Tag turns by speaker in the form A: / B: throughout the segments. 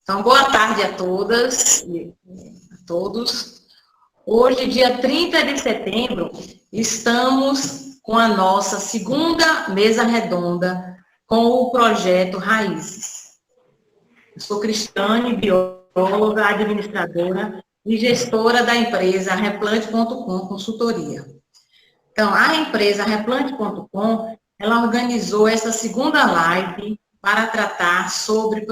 A: Então, boa tarde a todas e a todos. Hoje, dia 30 de setembro, estamos com a nossa segunda mesa redonda com o projeto Raízes. Eu sou Cristiane, bióloga, administradora e gestora da empresa Replante.com Consultoria. Então, a empresa Replante.com, ela organizou essa segunda live para tratar sobre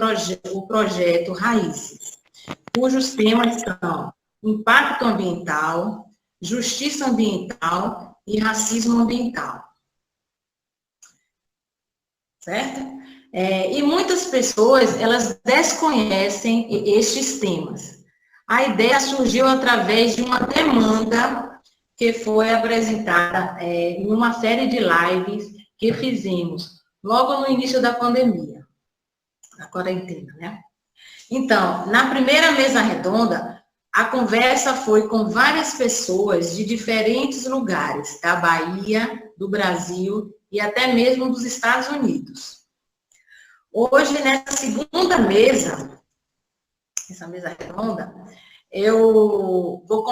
A: o projeto Raízes, cujos temas são impacto ambiental, justiça ambiental e racismo ambiental. Certo? E muitas pessoas, elas desconhecem estes temas. A ideia surgiu através de uma demanda que foi apresentada em uma série de lives que fizemos logo no início da pandemia, da quarentena, né? Então, na primeira mesa redonda, a conversa foi com várias pessoas de diferentes lugares, da Bahia, do Brasil e até mesmo dos Estados Unidos. Hoje, nessa segunda mesa, essa mesa redonda, eu vou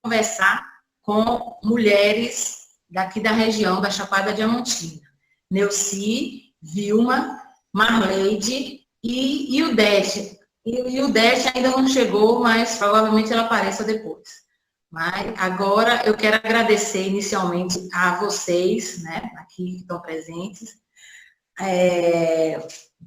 A: conversar com mulheres daqui da região da Chapada Diamantina. Neuci, Vilma, Marleide e Ildete. E o Ildete ainda não chegou, mas provavelmente ela apareça depois. Mas agora eu quero agradecer inicialmente a vocês, né, aqui que estão presentes,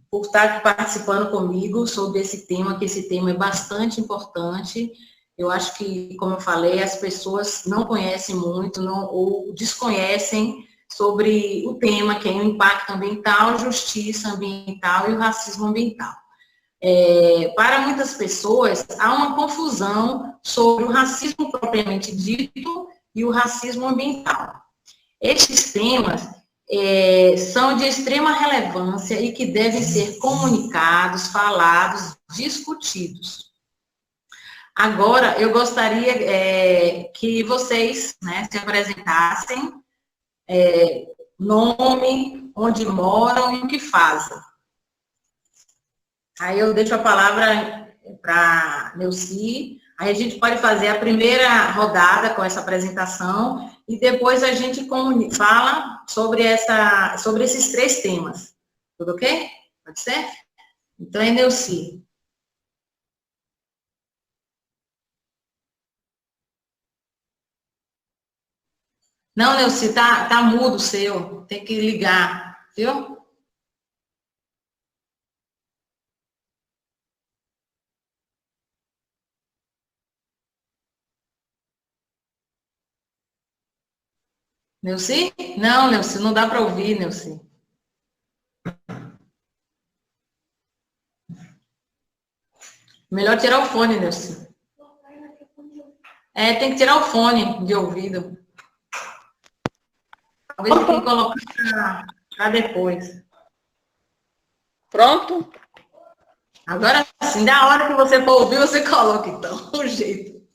A: por estar participando comigo sobre esse tema, que esse tema é bastante importante. Eu acho que, como eu falei, as pessoas não conhecem muito ou desconhecem sobre o tema, que é o impacto ambiental, justiça ambiental e o racismo ambiental. Para muitas pessoas, há uma confusão sobre o racismo propriamente dito e o racismo ambiental. Estes temas são de extrema relevância e que devem ser comunicados, falados, discutidos. Agora, eu gostaria que vocês, né, se apresentassem, nome, onde moram e o que fazem. Aí eu deixo a palavra para a Neuci, aí a gente pode fazer a primeira rodada com essa apresentação e depois a gente fala sobre esses três temas. Tudo ok? Pode ser? Então é Neuci. Não, Neuci, tá mudo o seu. Tem que ligar, viu? Neuci? Não, Neuci, não dá para ouvir, Neuci. Melhor tirar o fone, Neuci. Tem que tirar o fone de ouvido. Talvez você tenha que colocar para depois. Pronto? Agora sim, da hora que você for ouvir, você coloca, então, o jeito.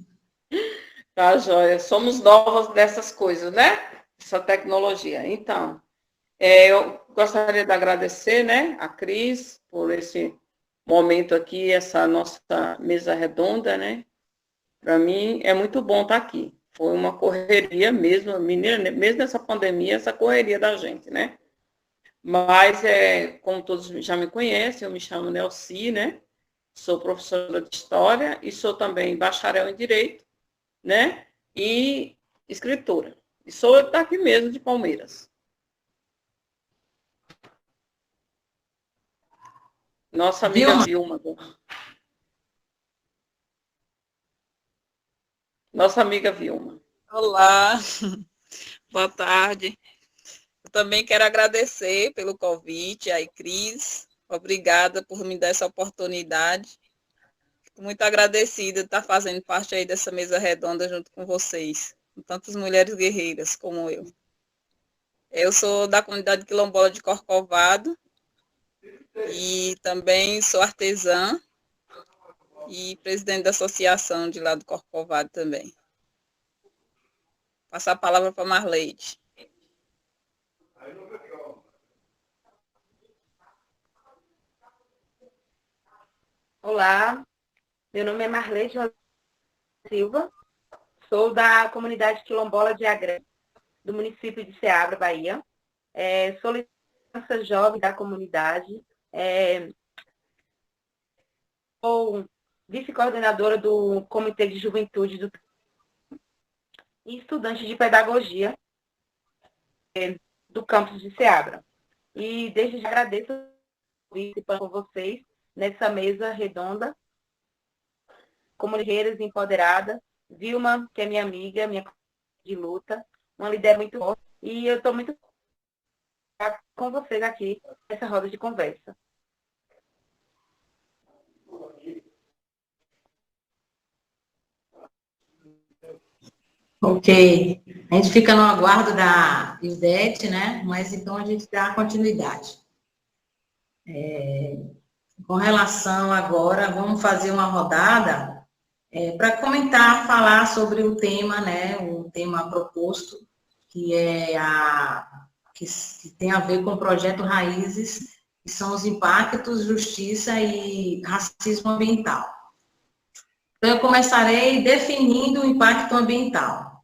B: Tá, joia. Somos novas dessas coisas, né? Essa tecnologia. Então, eu gostaria de agradecer, né, a Cris por esse momento aqui, essa nossa mesa redonda, né? Para mim é muito bom estar aqui. Foi uma correria mesmo, menina, mesmo nessa pandemia, essa correria da gente, né? Mas, como todos já me conhecem, eu me chamo Neuci, né? Sou professora de História e sou também bacharel em Direito, né? E escritora. E sou daqui mesmo, de Palmeiras. Nossa amiga Vilma. Nossa amiga Vilma.
C: Olá, boa tarde. Eu também quero agradecer pelo convite aí, Cris. Obrigada por me dar essa oportunidade. Fico muito agradecida de estar fazendo parte aí dessa mesa redonda junto com vocês, com tantas mulheres guerreiras como eu. Eu sou da comunidade quilombola de Corcovado e também sou artesã e presidente da associação de lá do Corcovado também. Passar a palavra para a Marleide.
D: Olá, meu nome é Marlene Silva, sou da comunidade quilombola de Agreste, do município de Ceabra, Bahia. Sou liderança jovem da comunidade, sou vice-coordenadora do Comitê de Juventude e estudante de pedagogia do campus de Ceabra. E desde já agradeço participando com vocês nessa mesa redonda, como guerreiras empoderadas, Vilma, que é minha amiga, minha de luta, uma líder muito forte, e eu estou muito com vocês aqui nessa roda de conversa.
A: Ok. A gente fica no aguardo da Ivete, né? Mas então a gente dá continuidade. Com relação agora, vamos fazer uma rodada para comentar, falar sobre o tema, né? O tema proposto, que é que tem a ver com o projeto Raízes, que são os impactos, justiça e racismo ambiental. Então, eu começarei definindo o impacto ambiental.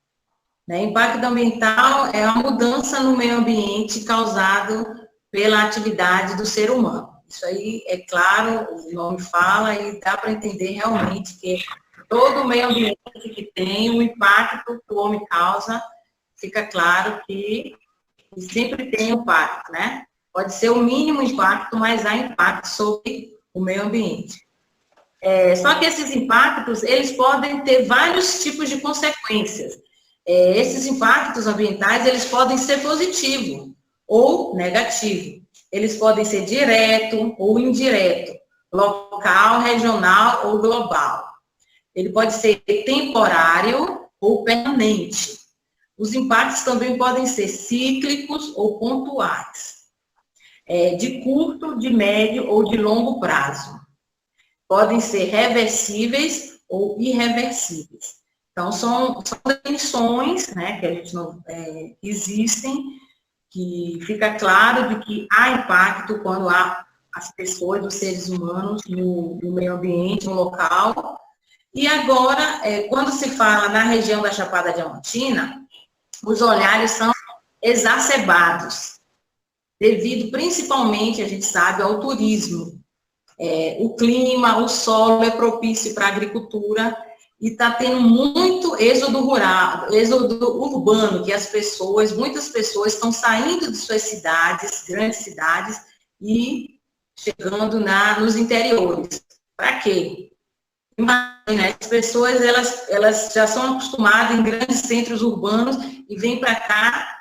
A: Impacto ambiental é a mudança no meio ambiente causado pela atividade do ser humano. Isso aí é claro, o nome fala e dá para entender realmente que todo o meio ambiente que tem o impacto que o homem causa, fica claro que sempre tem impacto, né? Pode ser o mínimo impacto, mas há impacto sobre o meio ambiente. Só que esses impactos, eles podem ter vários tipos de consequências. Esses impactos ambientais, eles podem ser positivos ou negativos. Eles podem ser direto ou indireto, local, regional ou global. Ele pode ser temporário ou permanente. Os impactos também podem ser cíclicos ou pontuais, de curto, de médio ou de longo prazo. Podem ser reversíveis ou irreversíveis. Então, são definições, né, que a gente não existem, que fica claro de que há impacto quando há as pessoas, os seres humanos no meio ambiente, no local. E agora, quando se fala na região da Chapada Diamantina, os olhares são exacerbados, devido principalmente, a gente sabe, ao turismo. O clima, o solo é propício para a agricultura e está tendo muito êxodo rural, êxodo urbano, que muitas pessoas estão saindo de suas cidades, grandes cidades, e chegando nos interiores. Para quê? Imagina, as pessoas, elas já são acostumadas em grandes centros urbanos e vêm para cá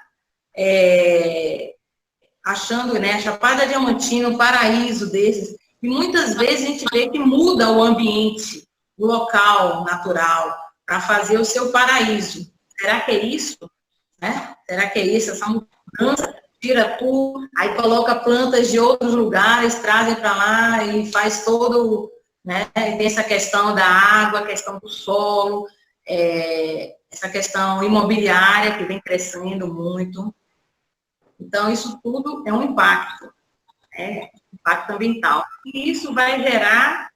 A: achando, né, a Chapada Diamantina, um paraíso desses, e muitas vezes a gente vê que muda o ambiente, o local natural, para fazer o seu paraíso. Será que é isso? Né? Será que é isso, essa mudança? Tira tudo, aí coloca plantas de outros lugares, trazem para lá e faz todo, né? Tem essa questão da água, a questão do solo, essa questão imobiliária que vem crescendo muito. Então, isso tudo é um impacto, impacto ambiental. E isso vai gerar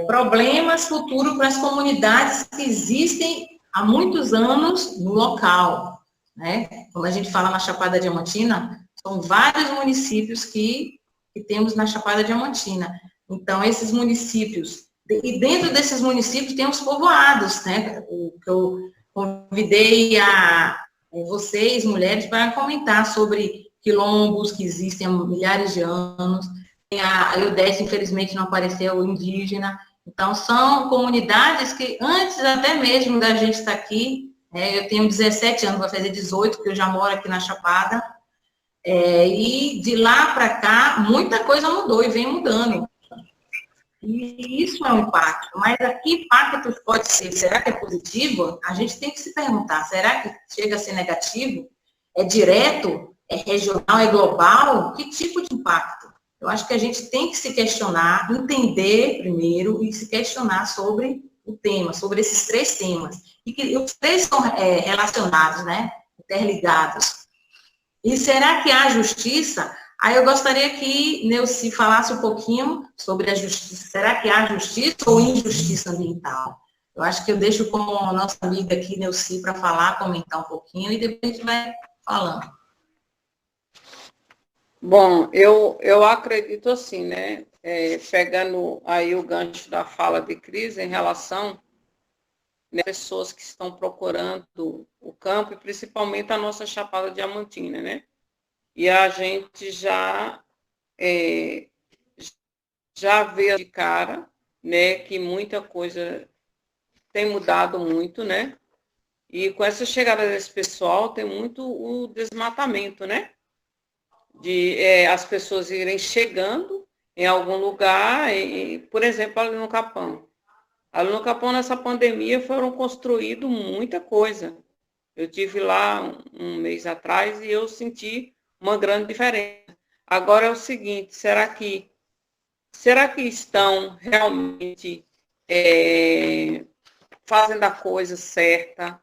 A: problemas futuros para as comunidades que existem há muitos anos no local. Né? Como a gente fala na Chapada Diamantina, são vários municípios que temos na Chapada Diamantina. Então, esses municípios, e dentro desses municípios tem os povoados, né? Que eu convidei vocês, mulheres, para comentar sobre quilombos que existem há milhares de anos. A Eudécia, infelizmente, não apareceu, indígena. Então, são comunidades que, antes até mesmo da gente estar aqui, eu tenho 17 anos, vou fazer 18, porque eu já moro aqui na Chapada, e de lá para cá, muita coisa mudou e vem mudando. E isso é um impacto. Mas que impacto pode ser? Será que é positivo? A gente tem que se perguntar, será que chega a ser negativo? É direto? É regional? É global? Que tipo de impacto? Eu acho que a gente tem que se questionar, entender primeiro e se questionar sobre o tema, sobre esses três temas. E que os três são relacionados, né? Interligados. E será que há justiça? Aí eu gostaria que Neuci falasse um pouquinho sobre a justiça. Será que há justiça ou injustiça ambiental? Eu acho que eu deixo com a nossa amiga aqui, Neuci, para falar, comentar um pouquinho, e depois a gente vai falando.
B: Bom, eu acredito assim, né? Pegando aí o gancho da fala de Cris em relação às pessoas que estão procurando o campo, e principalmente a nossa Chapada Diamantina, né? E a gente já vê de cara, né, que muita coisa tem mudado muito, né? E com essa chegada desse pessoal, tem muito o desmatamento, né? As pessoas irem chegando em algum lugar, por exemplo, ali no Capão. Ali no Capão, nessa pandemia, foram construídas muita coisa. Eu tive lá um mês atrás e eu senti uma grande diferença. Agora é o seguinte, será que estão realmente fazendo a coisa certa?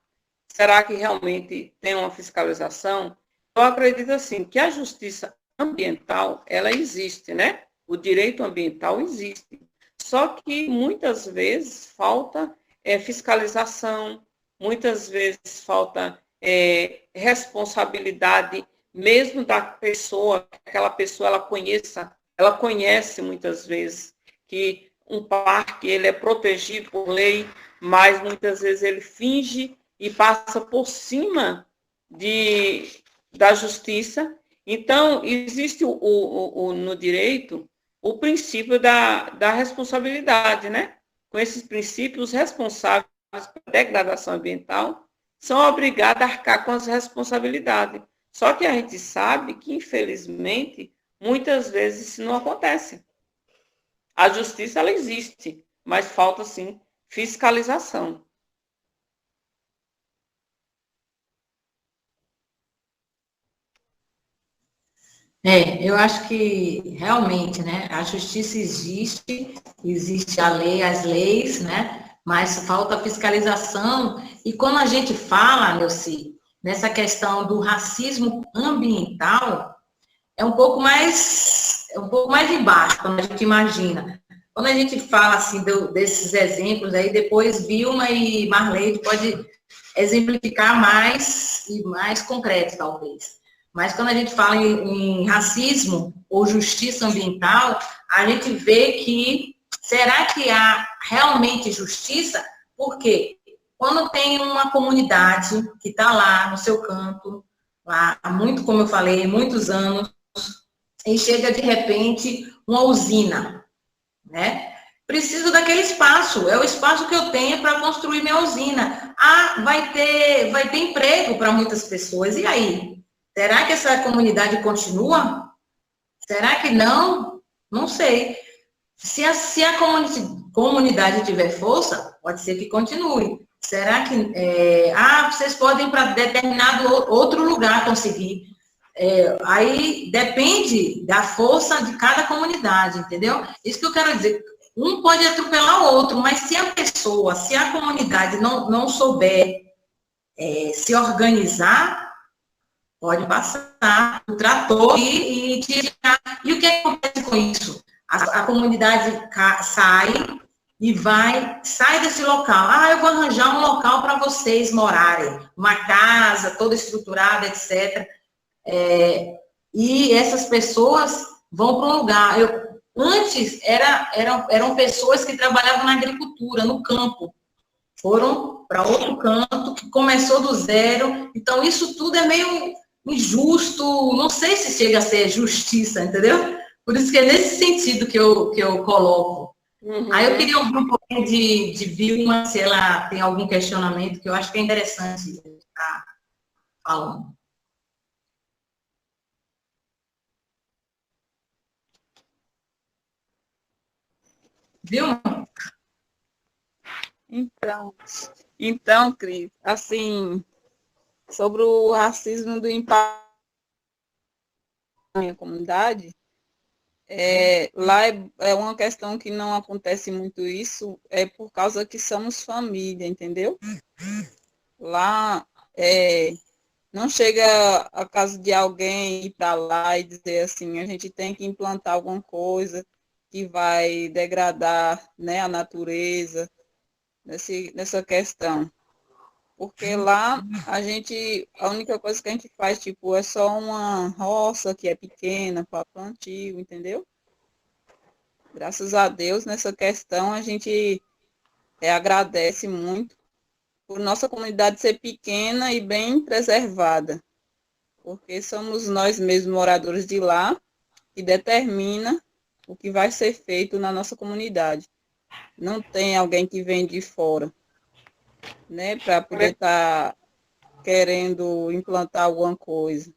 B: Será que realmente tem uma fiscalização? Eu acredito assim, que a justiça ambiental, ela existe, né? O direito ambiental existe. Só que muitas vezes falta fiscalização, muitas vezes falta responsabilidade mesmo da pessoa, que aquela pessoa ela conhece muitas vezes que um parque ele é protegido por lei, mas muitas vezes ele finge e passa por cima da justiça. Então, existe no direito o princípio da responsabilidade, né? Com esses princípios, os responsáveis pela degradação ambiental são obrigados a arcar com as responsabilidades. Só que a gente sabe que, infelizmente, muitas vezes isso não acontece. A justiça, ela existe, mas falta, sim, fiscalização.
A: Eu acho que realmente, né, a justiça existe, existe a lei, as leis, né, mas falta fiscalização. E quando a gente fala, Neuci, nessa questão do racismo ambiental, é um pouco mais embaixo, quando a gente imagina. Quando a gente fala assim desses exemplos aí, depois Vilma e Marlene pode exemplificar mais e mais concreto, talvez. Mas quando a gente fala em racismo ou justiça ambiental, a gente vê que será que há realmente justiça? Por quê? Quando tem uma comunidade que está lá no seu canto, lá há muito, como eu falei, muitos anos, e chega de repente uma usina, né? Preciso daquele espaço, é o espaço que eu tenho para construir minha usina. Ah, vai ter emprego para muitas pessoas. E aí? Será que essa comunidade continua? Será que não? Não sei. Se a comunidade tiver força, pode ser que continue. Será que vocês podem ir para determinado outro lugar conseguir? Aí depende da força de cada comunidade, entendeu? Isso que eu quero dizer. Um pode atropelar o outro, mas se a pessoa, se a comunidade não souber se organizar, pode passar o trator e tirar. E o que acontece com isso? A comunidade sai sai desse local. Ah, eu vou arranjar um local para vocês morarem, uma casa toda estruturada, etc. E essas pessoas vão para um lugar. Antes eram pessoas que trabalhavam na agricultura, no campo. Foram para outro canto, que começou do zero. Então, isso tudo é meio injusto. Não sei se chega a ser justiça, entendeu? Por isso que é nesse sentido que eu coloco.
B: Uhum.
A: Aí eu queria ouvir um pouquinho de Vilma, se ela tem algum questionamento, que eu acho que é interessante estar falando. Vilma?
C: Então, Cris, assim, sobre o racismo do impacto na minha comunidade, lá é uma questão que não acontece muito isso, é por causa que somos família, entendeu? Lá Não chega a caso de alguém ir para lá e dizer assim, a gente tem que implantar alguma coisa que vai degradar, né, a natureza nessa questão. Porque lá a única coisa que a gente faz, tipo, é só uma roça que é pequena para plantio, entendeu? Graças a Deus, nessa questão, a gente agradece muito por nossa comunidade ser pequena e bem preservada, porque somos nós mesmos moradores de lá que determina o que vai ser feito na nossa comunidade. Não tem alguém que vem de fora, né, para poder estar querendo implantar alguma coisa.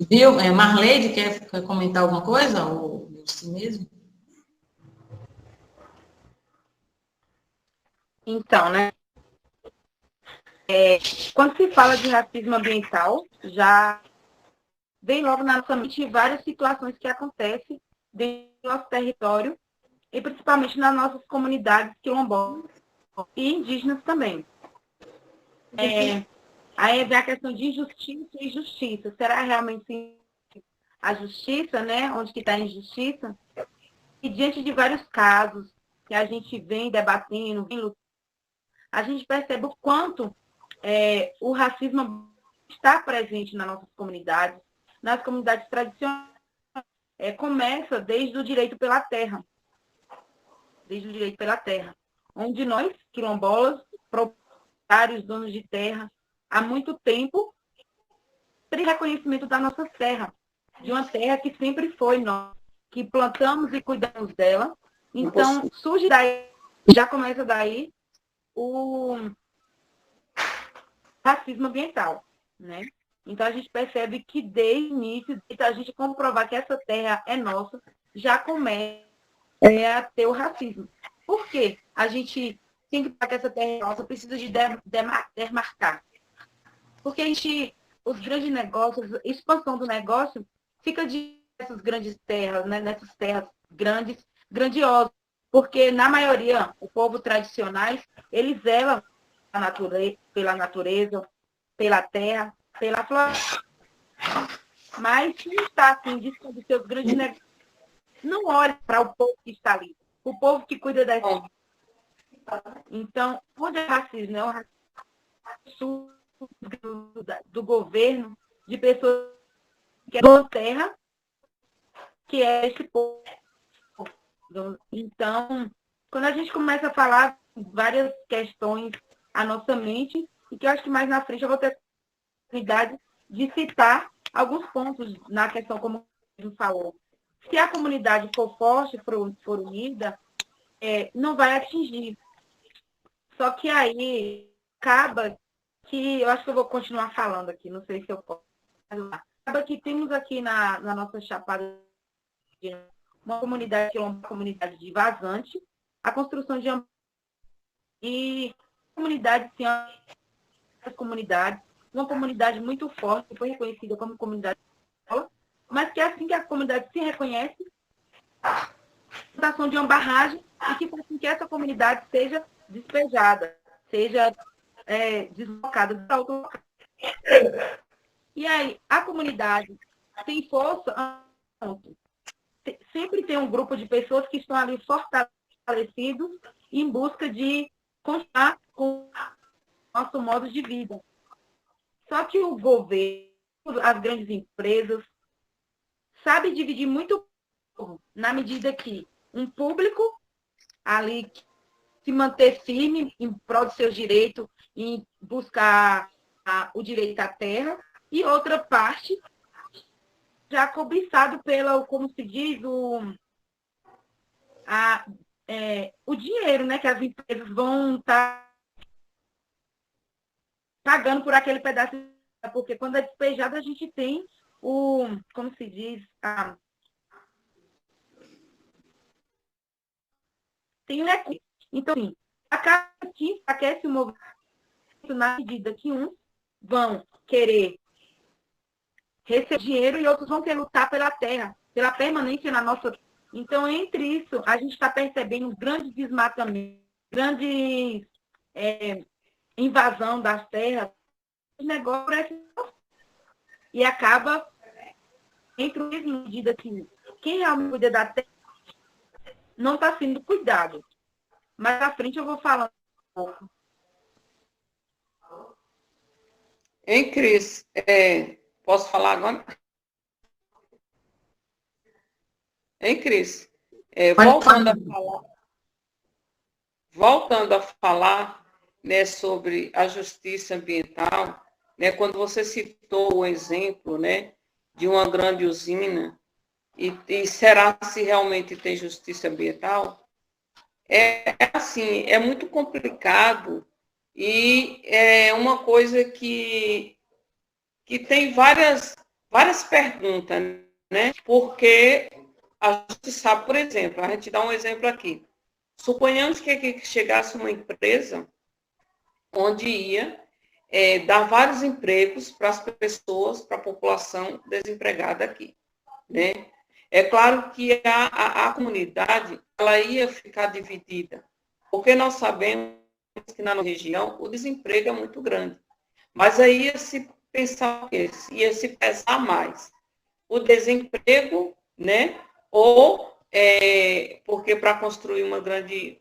A: Viu? Marleide quer comentar alguma coisa? Ou si mesmo?
D: Então, né? Quando se fala de racismo ambiental, já vem logo na nossa mente várias situações que acontecem dentro do nosso território e principalmente nas nossas comunidades quilombolas e indígenas também. Aí vem a questão de injustiça e justiça. Será realmente a justiça, né? Onde que está a injustiça? E diante de vários casos que a gente vem debatendo, vem lutando, a gente percebe o quanto o racismo está presente nas nossas comunidades, nas comunidades tradicionais. Começa desde o direito pela terra. Desde o direito pela terra. Onde nós, quilombolas, proprietários, donos de terra, há muito tempo, tem reconhecimento da nossa terra. De uma terra que sempre foi nós, que plantamos e cuidamos dela. Então, surge daí, já começa daí, o racismo ambiental, né? Então, a gente percebe que desde o início, a gente comprovar que essa terra é nossa, já começa a ter o racismo. Por quê? A gente tem que falar que essa terra é nossa, precisa de demarcar. Porque os grandes negócios, a expansão do negócio, fica nessas grandes terras, né? Nessas terras grandes, grandiosas. Porque, na maioria, o povo tradicionais, eles zelam pela natureza, pela terra, pela floresta. Mas quem está assim, de seus grandes negócios, não olha para o povo que está ali, o povo que cuida das terras. Então, onde é racismo? É o racismo do governo, de pessoas que é da terra, que é esse povo. Então, quando a gente começa a falar várias questões à nossa mente, e que eu acho que mais na frente eu vou ter a oportunidade de citar alguns pontos na questão, como a gente falou. Se a comunidade for forte, for unida, não vai atingir. Só que aí acaba que, eu acho que eu vou continuar falando aqui, não sei se eu posso. Acaba que temos aqui na nossa Chapada uma comunidade de vazante, a construção de e comunidade, sim, as comunidades, uma comunidade muito forte, que foi reconhecida como comunidade escola, mas que assim que a comunidade se reconhece, a implantação de uma barragem e que faz com que essa comunidade seja despejada, seja deslocada para outro local. E aí, a comunidade tem força, sempre tem um grupo de pessoas que estão ali fortalecidos em busca de continuar com o nosso modo de vida. Só que o governo, as grandes empresas, sabem dividir muito na medida que um público ali se manter firme em prol de seus direitos, em buscar o direito à terra, e outra parte já cobiçado pela, como se diz, o dinheiro, né, que as empresas vão estar pagando por aquele pedaço, porque quando é despejado a gente tem como se diz, tem o recurso. Então, assim, acaba que enfraquece o movimento na medida que uns vão querer receber dinheiro e outros vão querer lutar pela terra, pela permanência na nossa Então, entre isso, a gente está percebendo grandes desmatamentos, grandes invasão das terras, o negócio e acaba entre a mesma medida que quem realmente cuida da terra não está sendo cuidado. Mais à frente eu vou falar um pouco.
B: Hein, Cris? Posso falar agora? Hein, Cris? Voltando a falar, né, sobre a justiça ambiental, né, quando você citou o exemplo, né, de uma grande usina, e será se realmente tem justiça ambiental? Assim, é muito complicado e é uma coisa que tem várias perguntas, né? Porque a gente sabe, por exemplo, a gente dá um exemplo aqui. Suponhamos que chegasse uma empresa onde ia dar vários empregos para as pessoas, para a população desempregada aqui, né? É claro que a comunidade ela ia ficar dividida, porque nós sabemos que na nossa região o desemprego é muito grande. Mas aí ia se pensar que ia se pesar mais o desemprego, né? Ou porque para construir uma grande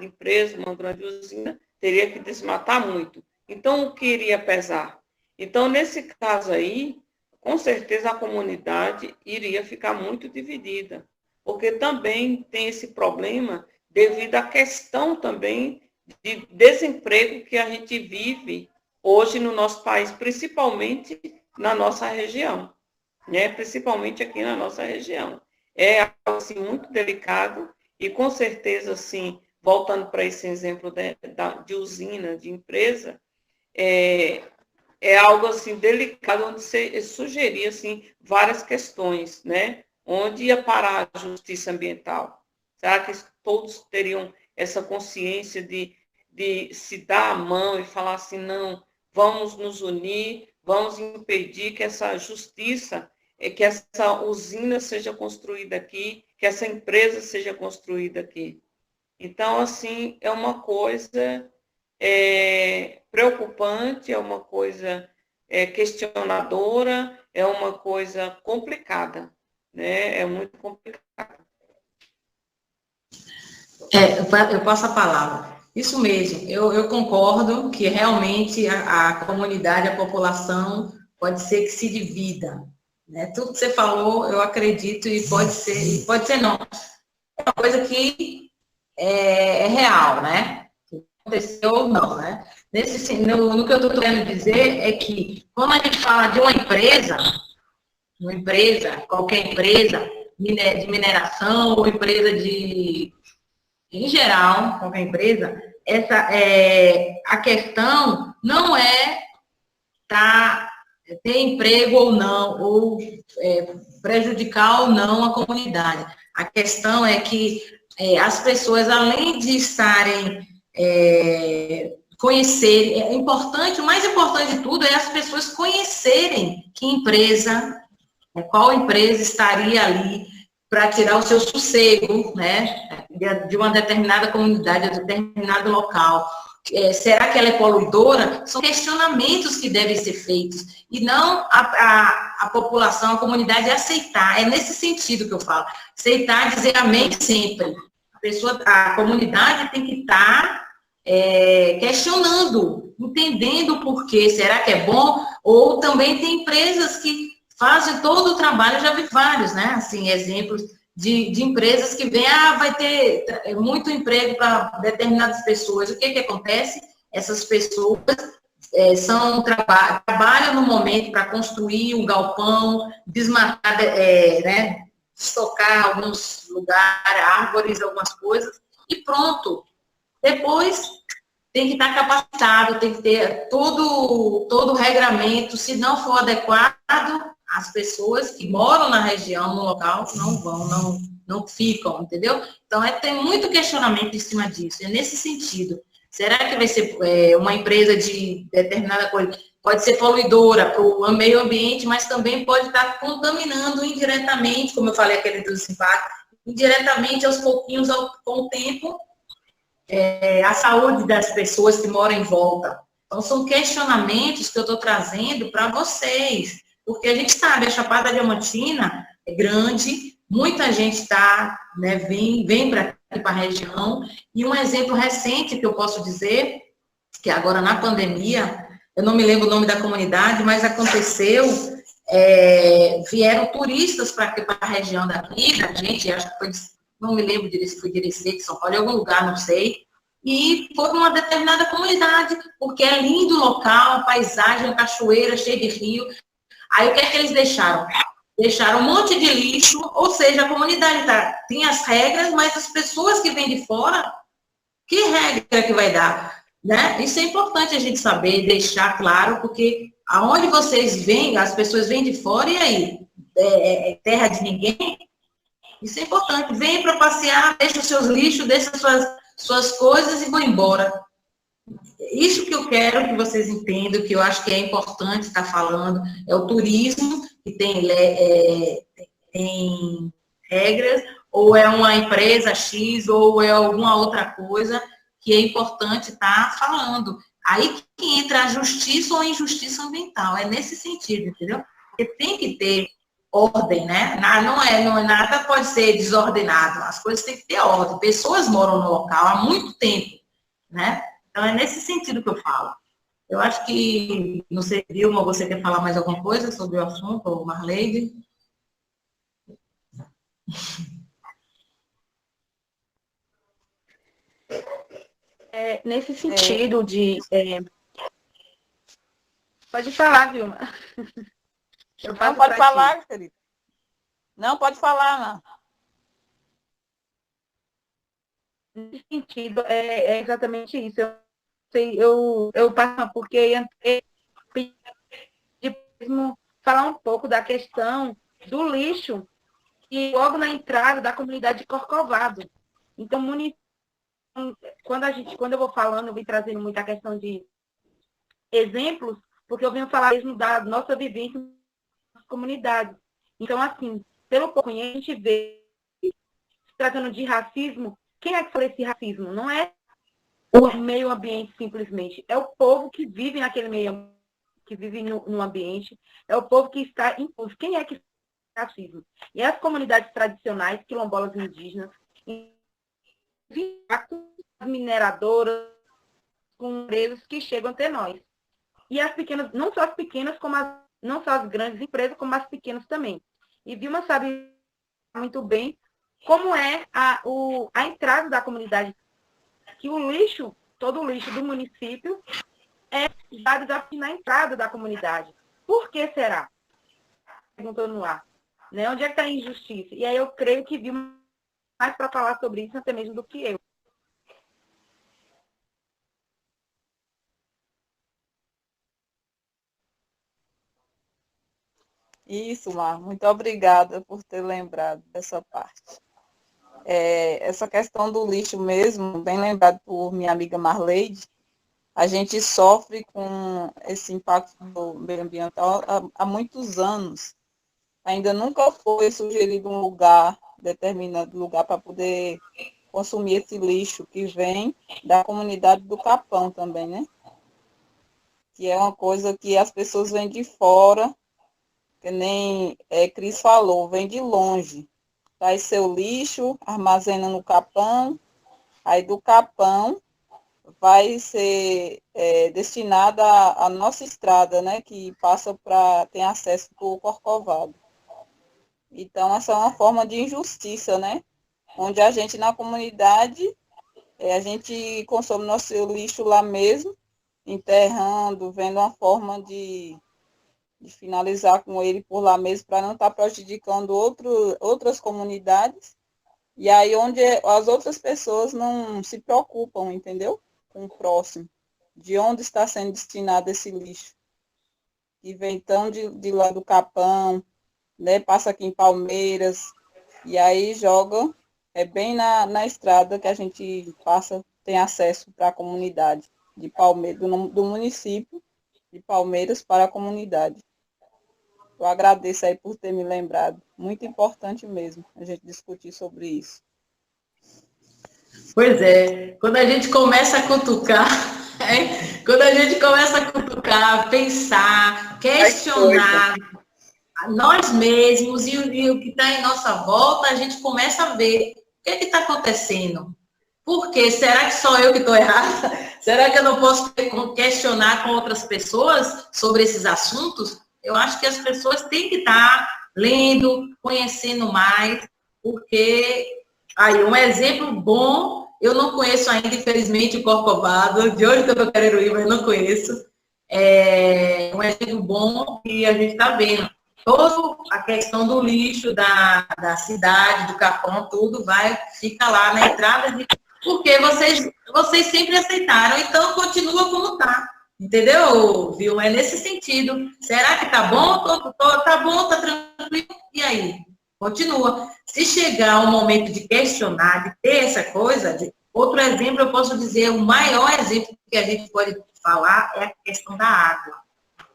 B: empresa, uma grande usina, teria que desmatar muito. Então, o que iria pesar? Então, nesse caso aí, com certeza a comunidade iria ficar muito dividida, porque também tem esse problema devido à questão também de desemprego que a gente vive hoje no nosso país, principalmente na nossa região, né? Principalmente aqui na nossa região. É algo assim, muito delicado e, com certeza, assim, voltando para esse exemplo de usina, de empresa, é algo assim delicado, onde você sugeria assim, várias questões, né? Onde ia parar a justiça ambiental? Será que todos teriam essa consciência de se dar a mão e falar assim, não, vamos nos unir, vamos impedir que essa justiça, que essa usina seja construída aqui, que essa empresa seja construída aqui? Então, assim, é uma coisa preocupante, é uma coisa questionadora, é uma coisa complicada, né? É muito complicado.
A: Eu passo a palavra. Isso mesmo, eu concordo que realmente a comunidade, a população, pode ser que se divida. Né? Tudo que você falou, eu acredito, e pode ser não. É uma coisa que é real, né? Aconteceu ou não, né? No que eu estou querendo dizer é que, quando a gente fala de uma empresa, qualquer empresa, de mineração ou empresa em geral, qualquer empresa, a questão não é ter emprego ou não, ou prejudicar ou não a comunidade. A questão é que as pessoas, além de estarem conhecerem, o mais importante de tudo é as pessoas conhecerem qual empresa estaria ali para tirar o seu sossego, né, de uma determinada comunidade, de um determinado local. Será que ela é poluidora? São questionamentos que devem ser feitos, e não a população, a comunidade aceitar. É nesse sentido que eu falo. Aceitar, dizer amém sempre. A comunidade tem que estar questionando, entendendo o porquê. Será que é bom? Ou também tem empresas que fazem todo o trabalho, eu já vi vários, né? Assim, exemplos de empresas que vêm, vai ter muito emprego para determinadas pessoas. O que acontece? Essas pessoas trabalham no momento para construir um galpão, desmatar, né? Estocar alguns lugares, árvores, algumas coisas, e pronto. Depois tem que estar capacitado, tem que ter todo o regramento. Se não for adequado, as pessoas que moram na região, no local, não ficam, entendeu? Então, tem muito questionamento em cima disso. É nesse sentido. Será que vai ser uma empresa de determinada coisa? Pode ser poluidora para o meio ambiente, mas também pode estar contaminando indiretamente, como eu falei, aquele dos impactos, indiretamente, aos pouquinhos, com o tempo, a saúde das pessoas que moram em volta. Então, são questionamentos que eu estou trazendo para vocês, porque a gente sabe, a Chapada Diamantina é grande, muita gente está, né, vem para a região, e um exemplo recente que eu posso dizer, que agora na pandemia, eu não me lembro o nome da comunidade, mas aconteceu, vieram turistas para a região daqui, da gente, acho que foi, não me lembro se foi de Recife, São Paulo, em algum lugar, não sei, e foi para uma determinada comunidade, porque é lindo o local, paisagem, cachoeira, cheia de rio. Aí o que é que eles deixaram? Deixaram um monte de lixo, ou seja, a comunidade tem as regras, mas as pessoas que vêm de fora, que regra que vai dar? Né? Isso é importante a gente saber, deixar claro, porque aonde vocês vêm, as pessoas vêm de fora, e aí? É terra de ninguém? Isso é importante. Vem para passear, deixa os seus lixos, deixa suas coisas e vão embora. Isso que eu quero que vocês entendam, que eu acho que é importante estar falando, é o turismo, que tem regras, ou é uma empresa X, ou é alguma outra coisa que é importante estar falando. Aí que entra a justiça ou a injustiça ambiental, é nesse sentido, entendeu? Porque tem que ter ordem, né? Nada pode ser desordenado, as coisas têm que ter ordem. Pessoas moram no local há muito tempo, né? Então, é nesse sentido que eu falo. Eu acho que, não sei, Vilma, você quer falar mais alguma coisa sobre o assunto, ou Marleide?
D: Nesse sentido de... Pode falar, Vilma.
C: Não, pode falar, querida. Não, pode falar, não.
D: Nesse sentido, é exatamente isso. Eu passo porque mesmo falar um pouco da questão do lixo e logo na entrada da comunidade de Corcovado. Então, quando eu vou falando, eu vou trazendo muita questão de exemplos, porque eu venho falar mesmo da nossa vivência nas comunidades. Então, assim, pelo pouco que a gente vê, se tratando de racismo, quem é que fala esse racismo? Não é o meio ambiente simplesmente, é o povo que vive naquele meio, que vive no ambiente, é o povo que está imposto. Quem é que faz racismo? E as comunidades tradicionais, quilombolas indígenas, as mineradoras, com empresas que chegam até nós. E as pequenas, não só as pequenas, não só as grandes empresas, como as pequenas também. E Vilma sabe muito bem como é a entrada da comunidade, que o lixo, todo o lixo do município, é jogado na entrada da comunidade. Por que será? Perguntou no ar. Né? Onde é que está a injustiça? E aí eu creio que Vilma mais para falar sobre isso até mesmo do que eu.
C: Isso, Mar, muito obrigada por ter lembrado dessa parte. Essa questão do lixo mesmo, bem lembrado por minha amiga Marleide, a gente sofre com esse impacto do meio ambiental há muitos anos. Ainda nunca foi sugerido um lugar, determinado lugar, para poder consumir esse lixo que vem da comunidade do Capão também, né? Que é uma coisa que as pessoas vêm de fora, que nem Cris falou, vem de longe. Traz seu lixo, armazena no Capão, aí do Capão vai ser destinada à nossa estrada, né? Que passa tem acesso para o Corcovado. Então, essa é uma forma de injustiça, né? Onde a gente, na comunidade, a gente consome nosso lixo lá mesmo, enterrando, vendo uma forma de finalizar com ele por lá mesmo, para não estar prejudicando outras comunidades. E aí, onde as outras pessoas não se preocupam, entendeu? Com o próximo. De onde está sendo destinado esse lixo. Que vem então de lá do Capão, né, passa aqui em Palmeiras, e aí joga bem na estrada que a gente passa, tem acesso para a comunidade de Palmeiras, do município de Palmeiras para a comunidade. Eu agradeço aí por ter me lembrado. Muito importante mesmo a gente discutir sobre isso.
A: Pois é, quando a gente começa a cutucar, quando a gente começa a cutucar, pensar, questionar nós mesmos e o que está em nossa volta, a gente começa a ver o que está acontecendo. Por quê? Será que só eu que estou errada? Será que eu não posso questionar com outras pessoas sobre esses assuntos? Eu acho que as pessoas têm que estar lendo, conhecendo mais, porque aí um exemplo bom, eu não conheço ainda, infelizmente, o Corcovado, de onde que eu estou querendo ir, mas não conheço. É um exemplo bom que a gente está vendo. Toda a questão do lixo da cidade, do Capão, tudo fica lá na entrada de porque vocês sempre aceitaram, então continua como está. Entendeu, Vilma? É nesse sentido. Será que tá bom? Tá bom, tá tranquilo? E aí? Continua. Se chegar o momento de questionar, de ter essa coisa, outro exemplo, eu posso dizer, o maior exemplo que a gente pode falar é a questão da água.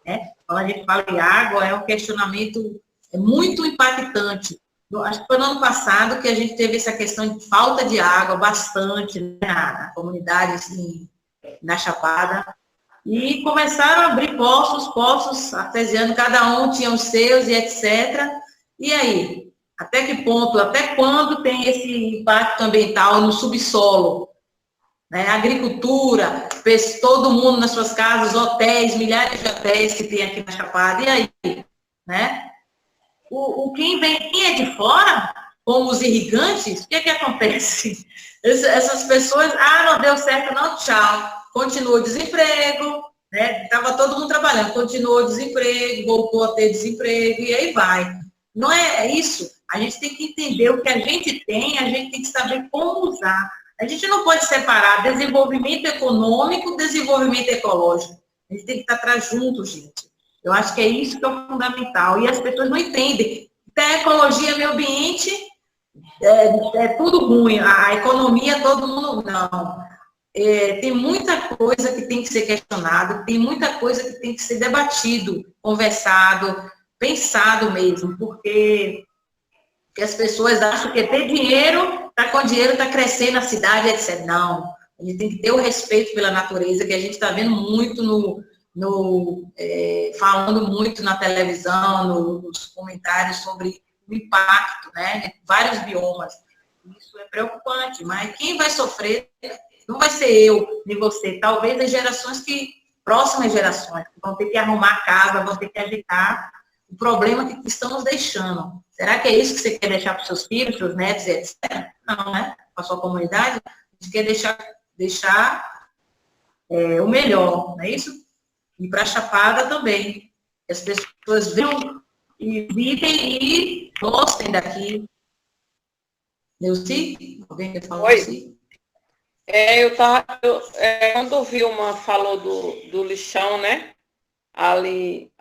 A: Né? Quando a gente fala em água, é um questionamento muito impactante. Acho que foi no ano passado que a gente teve essa questão de falta de água bastante, né, na comunidade, assim, na Chapada, e começaram a abrir poços artesianos, cada um tinha os seus e etc. E aí? Até que ponto, até quando tem esse impacto ambiental no subsolo? Né? Agricultura, todo mundo nas suas casas, hotéis, milhares de hotéis que tem aqui na Chapada, e aí? Né? Quem é de fora, como os irrigantes, o que acontece? Essas pessoas, não deu certo, não, tchau. Continua o desemprego, né? Estava todo mundo trabalhando, continuou o desemprego, voltou a ter desemprego, e aí vai. Não é isso. A gente tem que entender o que a gente tem, a gente tem que saber como usar. A gente não pode separar desenvolvimento econômico, desenvolvimento ecológico. A gente tem que estar atrás juntos, gente. Eu acho que é isso que é o fundamental. E as pessoas não entendem. Até ecologia, meio ambiente, é tudo ruim. A economia, todo mundo, não. Tem muita coisa que tem que ser questionado, tem muita coisa que tem que ser debatido, conversado, pensado mesmo, porque as pessoas acham que ter dinheiro, tá com dinheiro, está crescendo a cidade, etc. Não. A gente tem que ter o respeito pela natureza, que a gente está vendo muito falando muito na televisão, nos comentários sobre o impacto, né, de vários biomas. Isso é preocupante, mas quem vai sofrer não vai ser eu, nem você, talvez as próximas gerações, que vão ter que arrumar a casa, vão ter que ajeitar o problema que estamos deixando. Será que é isso que você quer deixar para os seus filhos, seus netos, etc? Não, né? Para a sua comunidade, a gente quer deixar o melhor, não é isso? E para a Chapada também. As pessoas venham e vivem e gostem daqui. Neuci? Alguém quer falar assim?
B: Quando o Vilma falou do lixão, né? Ali,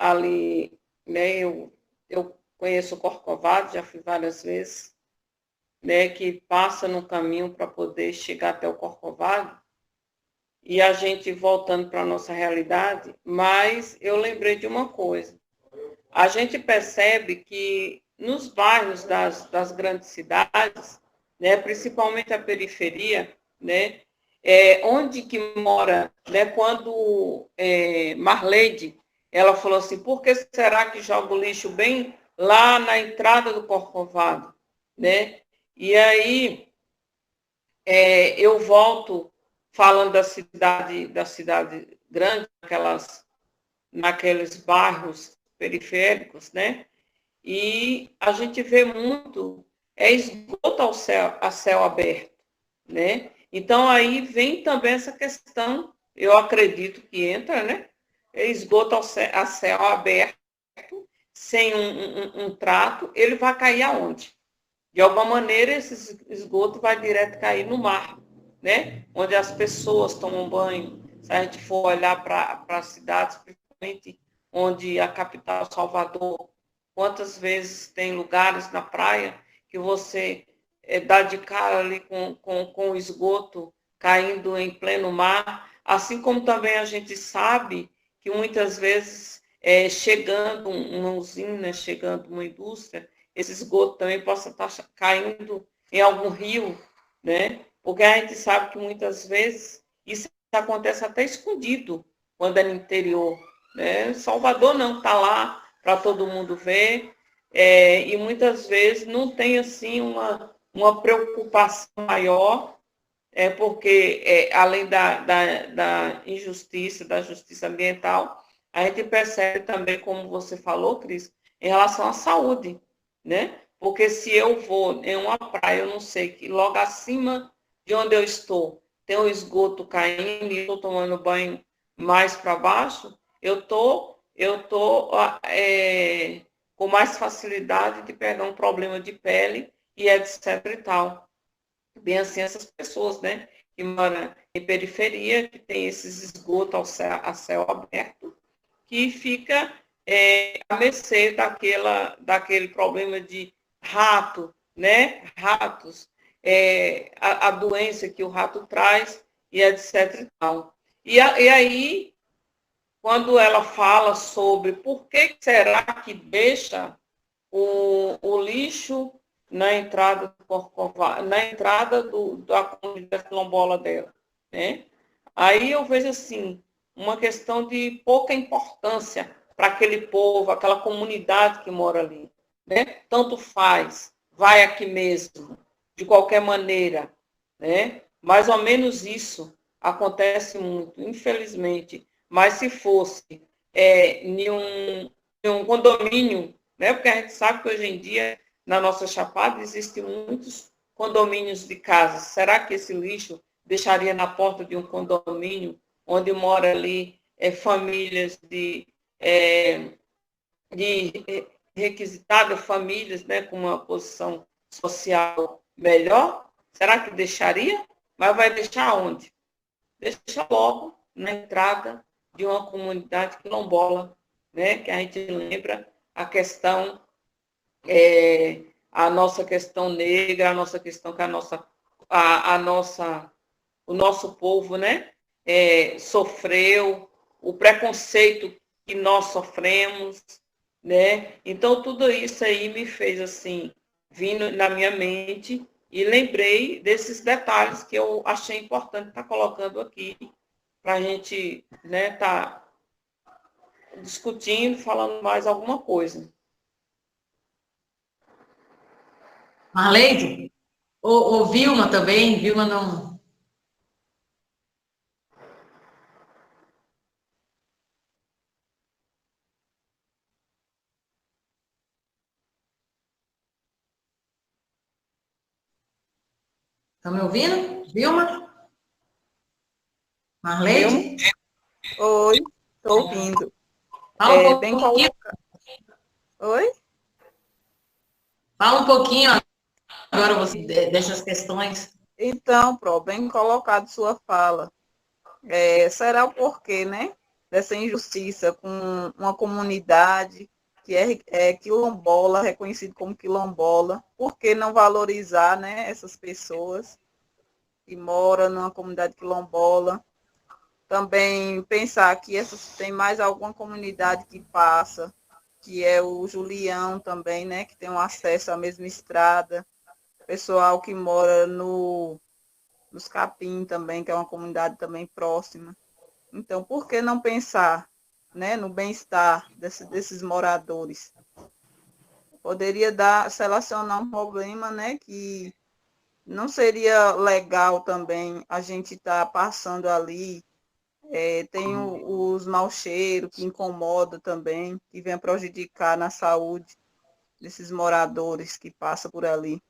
B: né? Eu conheço o Corcovado, já fui várias vezes, né? Que passa no caminho para poder chegar até o Corcovado. E a gente voltando para a nossa realidade, mas eu lembrei de uma coisa. A gente percebe que nos bairros das grandes cidades, né, principalmente a periferia, né, onde que mora, né, quando Marleide, ela falou assim, por que será que joga o lixo bem lá na entrada do Corcovado? Né? E aí, eu volto falando da cidade grande, naqueles bairros periféricos, né? E a gente vê muito esgoto a céu aberto, né? Então, aí vem também essa questão, eu acredito que entra, né? Esgoto a céu aberto, sem um trato, ele vai cair aonde? De alguma maneira, esse esgoto vai direto cair no mar, né? Onde as pessoas tomam banho. Se a gente for olhar para as cidades, principalmente onde a capital, Salvador, quantas vezes tem lugares na praia que você dá de cara ali com o esgoto caindo em pleno mar, assim como também a gente sabe que muitas vezes chegando uma usina, chegando uma indústria, esse esgoto também possa estar caindo em algum rio, né? Porque a gente sabe que muitas vezes isso acontece até escondido quando é no interior, né? Salvador não está lá para todo mundo ver, e muitas vezes não tem assim uma preocupação maior, porque além da injustiça, da justiça ambiental, a gente percebe também, como você falou, Cris, em relação à saúde, né? Porque se eu vou em uma praia, eu não sei que logo acima de onde eu estou tem um esgoto caindo e estou tomando banho mais para baixo, eu tô com mais facilidade de pegar um problema de pele e etc e tal. Bem assim, essas pessoas, né, que moram em periferia, que tem esses esgotos a céu aberto, que fica à mercê daquele problema de rato, né? Ratos, a doença que o rato traz e etc. E tal. E aí, quando ela fala sobre por que será que deixa o lixo na entrada do Corcovado, na entrada da comunidade quilombola dela, né? Aí eu vejo assim, uma questão de pouca importância para aquele povo, aquela comunidade que mora ali, né? Tanto faz, vai aqui mesmo, de qualquer maneira, né? Mais ou menos isso acontece muito, infelizmente. Mas se fosse em um condomínio, né? Porque a gente sabe que hoje em dia, na nossa Chapada, existem muitos condomínios de casas. Será que esse lixo deixaria na porta de um condomínio onde mora ali famílias de requisitadas, famílias, né, com uma posição social melhor? Será que deixaria? Mas vai deixar onde? Deixa logo na entrada de uma comunidade quilombola, né, que a gente lembra a questão, a nossa questão negra, a nossa questão que o nosso povo, né, sofreu, o preconceito que nós sofremos, né? Então, tudo isso aí me fez, assim, vindo na minha mente e lembrei desses detalhes que eu achei importante estar colocando aqui para a gente, né, tá discutindo, falando mais alguma coisa.
A: Marleide? Ou Vilma também? Vilma não. Estão me ouvindo? Vilma? Marleide?
C: Oi, estou ouvindo.
A: Fala um
C: Bem
A: pouquinho.
C: colocado. Oi?
A: Fala um pouquinho agora você, dessas questões.
C: Então, bem colocado sua fala. Será o porquê, né? Dessa injustiça com uma comunidade que é quilombola, reconhecido como quilombola. Por que não valorizar, né, essas pessoas que moram numa comunidade quilombola? Também pensar que tem mais alguma comunidade que passa, que é o Julião também, né, que tem um acesso à mesma estrada. Pessoal que mora nos Capim também, que é uma comunidade também próxima. Então, por que não pensar, né, no bem-estar desses moradores? Poderia selecionar um problema, né, que não seria legal também a gente estar passando ali. Tem os mau cheiros que incomoda também, que vem prejudicar na saúde desses moradores que passam por ali.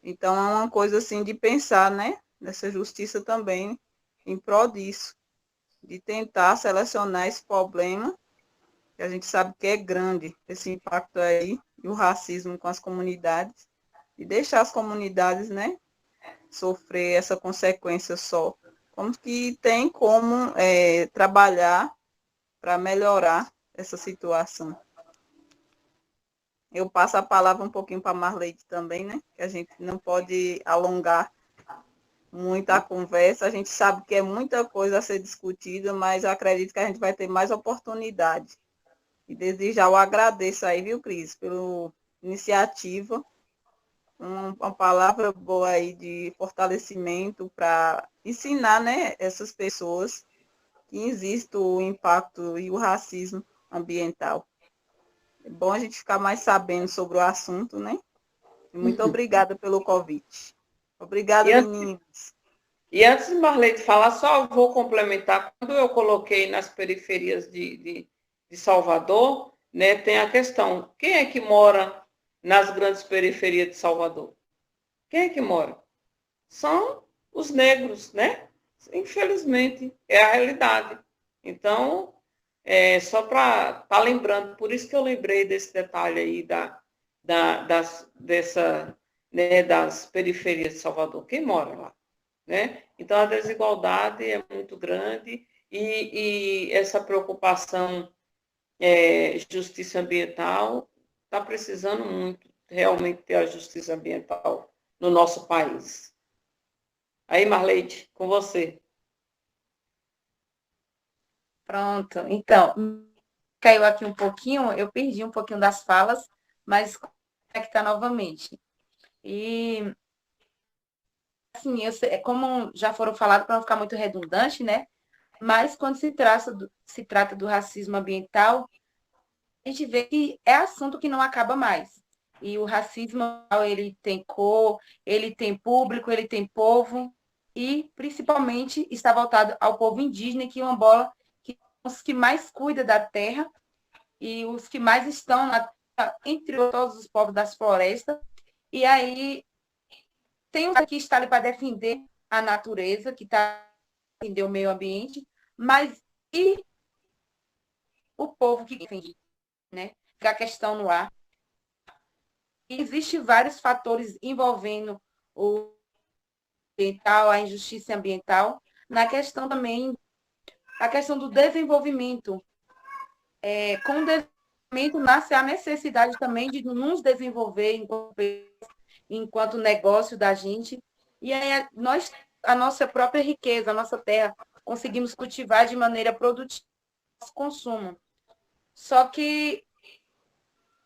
C: Então, é uma coisa assim de pensar, né, nessa justiça também, em prol disso, de tentar selecionar esse problema, que a gente sabe que é grande, esse impacto aí, e o racismo com as comunidades, e deixar as comunidades, né, sofrer essa consequência só. Como que tem como trabalhar para melhorar essa situação. Eu passo a palavra um pouquinho para a Marleide também, né? Que a gente não pode alongar muito a conversa. A gente sabe que é muita coisa a ser discutida, mas eu acredito que a gente vai ter mais oportunidade E desde já eu agradeço aí, viu, Cris, pela iniciativa. Uma palavra boa aí de fortalecimento para ensinar, né, essas pessoas que existe o impacto e o racismo ambiental. É bom a gente ficar mais sabendo sobre o assunto, né? Muito obrigada pelo convite. Obrigada, meninas.
B: E antes de Marlene falar, só vou complementar. Quando eu coloquei nas periferias de Salvador, né, tem a questão, quem é que mora nas grandes periferias de Salvador? Quem é que mora? São os negros, né? Infelizmente, é a realidade. Então, só para estar lembrando, por isso que eu lembrei desse detalhe aí das periferias de Salvador. Quem mora lá? Né? Então, a desigualdade é muito grande e essa preocupação justiça ambiental está precisando muito realmente ter a justiça ambiental no nosso país. Aí, Marleide, com você.
D: Pronto. Então, caiu aqui um pouquinho, eu perdi um pouquinho das falas, mas conectar novamente. E, assim, como já foram falados, para não ficar muito redundante, né? Mas quando se trata do racismo ambiental, a gente vê que é assunto que não acaba mais. E o racismo, ele tem cor, ele tem público, ele tem povo, e principalmente está voltado ao povo indígena e quilombola, que são os que mais cuidam da terra e os que mais estão entre todos os povos das florestas. E aí tem um que está ali para defender a natureza, que está para defender o meio ambiente, mas e o povo que defende, né? Fica a questão no ar. Existem vários fatores envolvendo o ambiental, a injustiça ambiental, na questão também, a questão do desenvolvimento. Com o desenvolvimento nasce a necessidade também de nos desenvolver enquanto negócio da gente, e aí a nossa própria riqueza, a nossa terra, conseguimos cultivar de maneira produtiva o consumo. Só que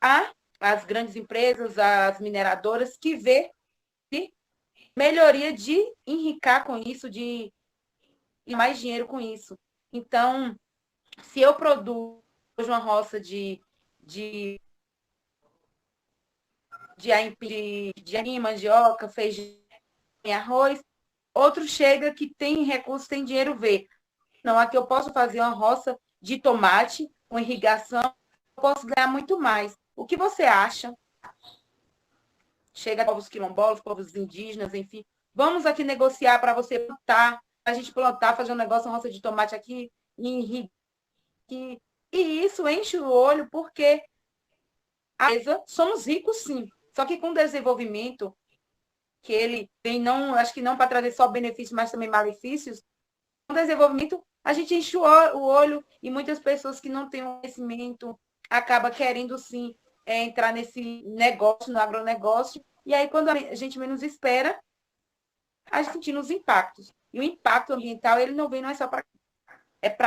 D: há as grandes empresas, as mineradoras, que vê melhoria de enricar com isso, de mais dinheiro com isso. Então, se eu produzo uma roça de aipim, mandioca, feijão, arroz, outro chega que tem recurso, tem dinheiro, vê. Não, aqui eu posso fazer uma roça de tomate, com irrigação, eu posso ganhar muito mais. O que você acha? Chega povos quilombolas, povos indígenas, enfim. Vamos aqui negociar para você plantar, a gente plantar, fazer um negócio, uma roça de tomate aqui, e isso enche o olho, porque somos ricos, sim. Só que com desenvolvimento, que ele tem, não, acho que não para trazer só benefícios, mas também malefícios, com desenvolvimento, a gente enche o olho e muitas pessoas que não têm conhecimento acabam querendo, sim, entrar nesse negócio, no agronegócio, e aí, quando a gente menos espera, a gente sentindo os impactos. E o impacto ambiental, ele não é só para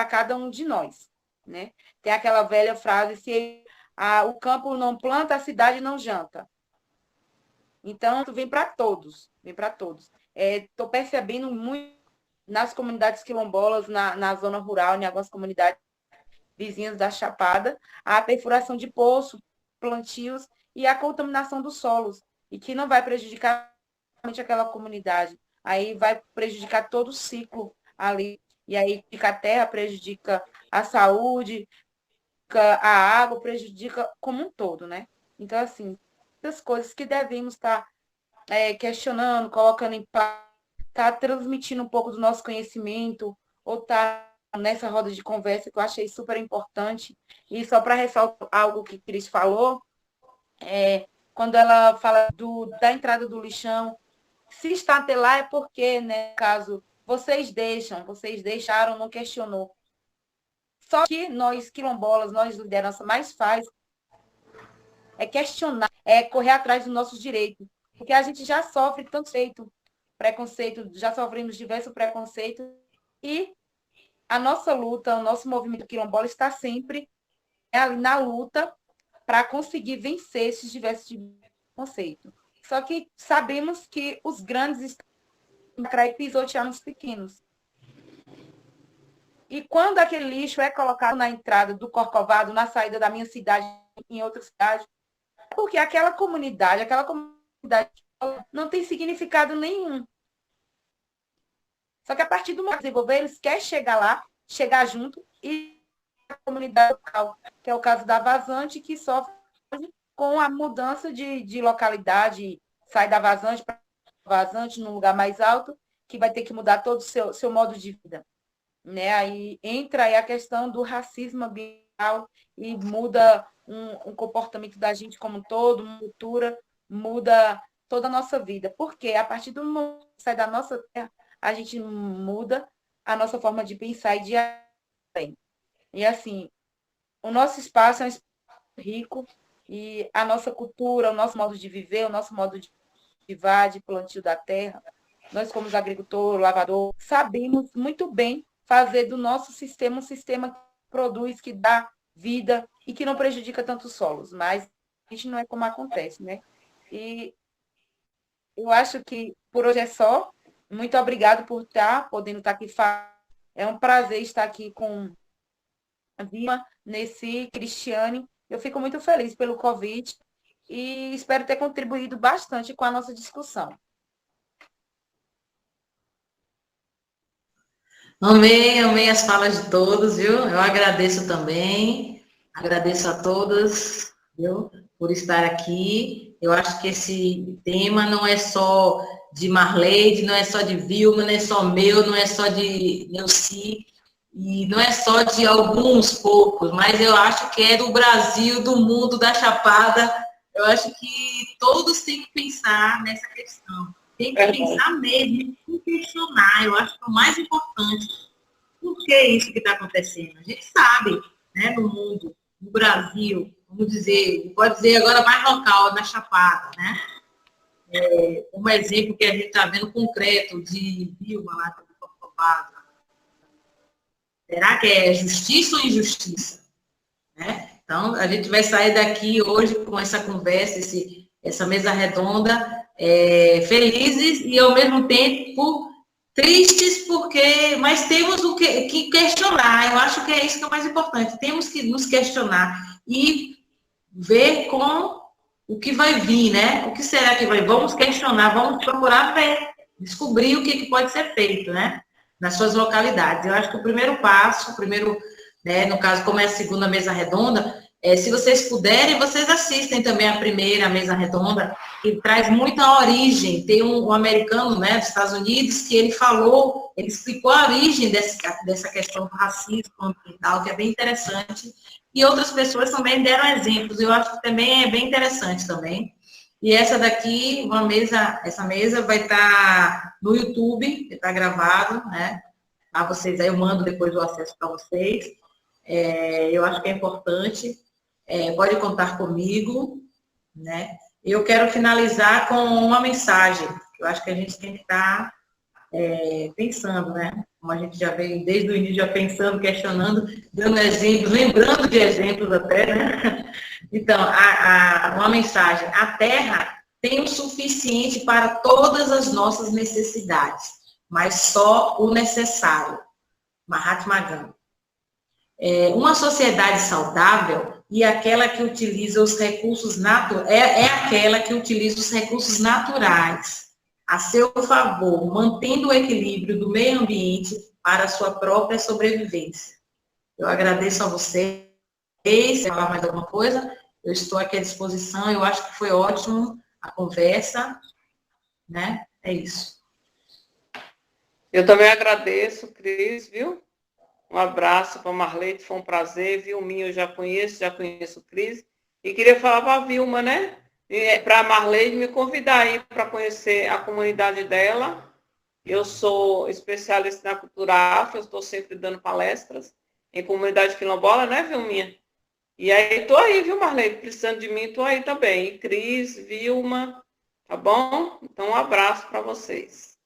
D: cada um de nós, né? Tem aquela velha frase, se o campo não planta, a cidade não janta. Então, vem para todos, vem para todos. Estou percebendo muito nas comunidades quilombolas, na zona rural, em algumas comunidades vizinhas da Chapada, a perfuração de poços, plantios e a contaminação dos solos, e que não vai prejudicar somente aquela comunidade, aí vai prejudicar todo o ciclo ali, e aí fica a terra, prejudica a saúde, a água, prejudica como um todo, né? Então, assim, essas coisas que devemos estar questionando, colocando em prática, estar transmitindo um pouco do nosso conhecimento, ou estar nessa roda de conversa que eu achei super importante. E só para ressaltar algo que Cris falou, quando ela fala da entrada do lixão, se está até lá é porque, né, caso vocês deixaram, não questionou. Só que nós, quilombolas, nós, liderança, mais faz é questionar, é correr atrás dos nossos direitos. Porque a gente já sofre tanto preconceito, já sofremos diversos preconceitos, e a nossa luta, o nosso movimento quilombola está sempre ali na luta para conseguir vencer esses diversos tipos de preconceito. Só que sabemos que os grandes estão para pisotear nos pequenos. E quando aquele lixo é colocado na entrada do Corcovado, na saída da minha cidade, em outra cidade, é porque aquela comunidade não tem significado nenhum. Só que a partir do momento que desenvolver, eles querem chegar lá, chegar junto, e a comunidade local, que é o caso da Vazante, que sofre com a mudança de localidade, sai da Vazante para Vazante, num lugar mais alto, que vai ter que mudar todo o seu modo de vida. Né? Aí entra aí a questão do racismo ambiental e muda um comportamento da gente como um todo, uma cultura, muda toda a nossa vida. Porque a partir do momento que sai da nossa terra, a gente muda a nossa forma de pensar e de agir. E assim, o nosso espaço é um espaço rico e a nossa cultura, o nosso modo de viver, o nosso modo de cultivar, de plantio da terra, nós como agricultor, lavador, sabemos muito bem fazer do nosso sistema um sistema que produz, que dá vida e que não prejudica tanto os solos, mas a gente não é como acontece, né? E eu acho que por hoje é só. Muito obrigado por podendo estar aqui. É um prazer estar aqui com a Vilma, Nessi, Cristiane. Eu fico muito feliz pelo convite e espero ter contribuído bastante com a nossa discussão.
A: Amei as falas de todos, viu? Eu agradeço também, agradeço a todas, viu, por estar aqui. Eu acho que esse tema não é só de Marleide, não é só de Vilma, não é só meu, não é só de Neuci, e não é só de alguns poucos, mas eu acho que é do Brasil, do mundo, da Chapada. Eu acho que todos têm que pensar nessa questão. Tem que pensar mesmo, tem que questionar. Eu acho que é o mais importante. Por que isso que está acontecendo? A gente sabe, né, no mundo, no Brasil, vamos dizer, pode dizer agora mais local, na Chapada, né? Um exemplo que a gente está vendo concreto de Vilma lá do Corcovado. Será que é justiça ou injustiça? Né? Então, a gente vai sair daqui hoje com essa conversa, essa mesa redonda, felizes e, ao mesmo tempo, tristes, mas temos que questionar. Eu acho que é isso que é o mais importante. Temos que nos questionar e ver com o que vai vir, né? O que será que vai vir? Vamos questionar, vamos procurar ver, descobrir o que pode ser feito, né? Nas suas localidades. Eu acho que o primeiro passo, né, no caso, como é a segunda mesa redonda, se vocês puderem, vocês assistem também a primeira mesa redonda, que traz muita origem. Tem um americano, né, dos Estados Unidos, que ele explicou a origem dessa questão do racismo ambiental, que é bem interessante. E outras pessoas também deram exemplos. Eu acho que também é bem interessante também. E essa daqui, essa mesa vai estar no YouTube, está gravado, né? A vocês aí, eu mando depois o acesso para vocês. Eu acho que é importante. Pode contar comigo, né? Eu quero finalizar com uma mensagem. Eu acho que a gente tem que estar pensando, né? Como a gente já veio desde o início já pensando, questionando, dando exemplos, lembrando de exemplos até, né? Então, uma mensagem. A Terra tem o suficiente para todas as nossas necessidades, mas só o necessário. Mahatma Gandhi. Uma sociedade saudável e aquela que utiliza os recursos naturais, aquela que utiliza os recursos naturais a seu favor, mantendo o equilíbrio do meio ambiente para a sua própria sobrevivência. Eu agradeço a vocês. Se falar mais alguma coisa, eu estou aqui à disposição. Eu acho que foi ótimo a conversa, né? É isso.
B: Eu também agradeço, Cris, viu? Um abraço para a Marleide, foi um prazer. Vilminha eu já conheço o Cris. E queria falar para a Vilma, né? Para a Marleide me convidar aí para conhecer a comunidade dela. Eu sou especialista na cultura afro, estou sempre dando palestras em comunidade quilombola, né, Vilminha? E aí, estou aí, viu, Marleide? Precisando de mim, estou aí também. E Cris, Vilma, tá bom? Então, um abraço para vocês.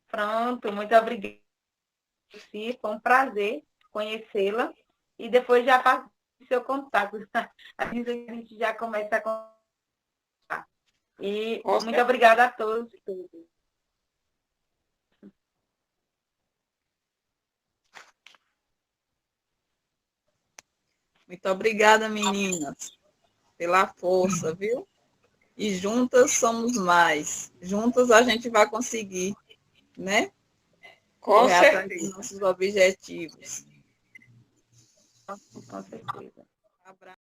D: Pronto, muito obrigada. Foi um prazer conhecê-la e depois já passo o seu contato. A gente já começa a conversar. E muito obrigada a todos e todas.
C: Muito obrigada, meninas, pela força, viu? E juntas somos mais. Juntas a gente vai conseguir, né?
B: Com
C: Correr atrás dos
B: certeza.
C: nossos objetivos.
D: Com certeza.
C: Abraço.